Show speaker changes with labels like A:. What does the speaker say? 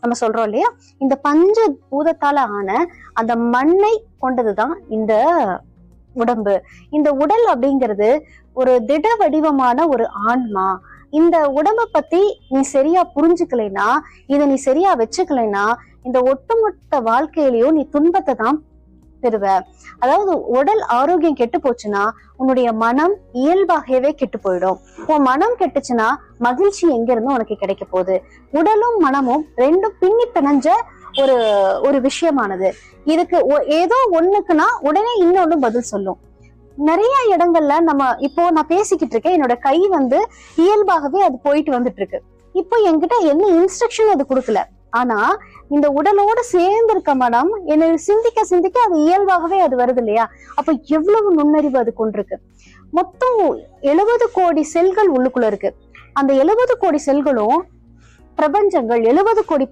A: நம்ம சொல்றோம் இல்லையா, இந்த பஞ்ச பூதத்தால ஆன அந்த மண்ணை கொண்டதுதான் இந்த உடம்பு. இந்த உடல் அப்படிங்கிறது ஒரு திட வடிவமான ஒரு ஆன்மா. இந்த உடம்ப பத்தி நீ சரியா புரிஞ்சுக்கலைன்னா, இதை நீ சரியா வச்சுக்கலைன்னா, இந்த ஒட்டுமொத்த வாழ்க்கையிலயும் நீ துன்பத்தை தான் பெறுவ. அதாவது உடல் ஆரோக்கியம் கெட்டு போச்சுன்னா உன்னுடைய மனம் இயல்பாகவே கெட்டு போயிடும். உன் மனம் கெட்டுச்சுன்னா மகிழ்ச்சி எங்க இருந்து உனக்கு கிடைக்க போகுது? உடலும் மனமும் ரெண்டும் பின்னி பிணைஞ்ச ஒரு ஒரு விஷயமானது. இதுக்கு ஏதோ ஒண்ணுக்குன்னா உடனே இன்னொன்னு பதில் சொல்லும். நிறைய இடங்கள்ல இப்போ நான் பேசிக்கிட்டு இருக்கேன், என்னோட கை இயல்பாகவே அது போயிட்டு வந்துட்டு இருக்கு. இப்போ என்கிட்ட என்ன இன்ஸ்ட்ரக்ஷன் அது கொடுக்கல. ஆனா இந்த உடலோட சேர்ந்து இருக்க மனம் என்னை சிந்திக்க சிந்திக்க அது இயல்பாகவே அது வருது இல்லையா? அப்ப எவ்வளவு நுண்ணறிவு அது கொண்டிருக்கு. மொத்தம் 70 கோடி செல்கள் உள்ளுக்குள்ள இருக்கு. அந்த 70 கோடி செல்களும் பிரபஞ்சங்கள், 70 கோடி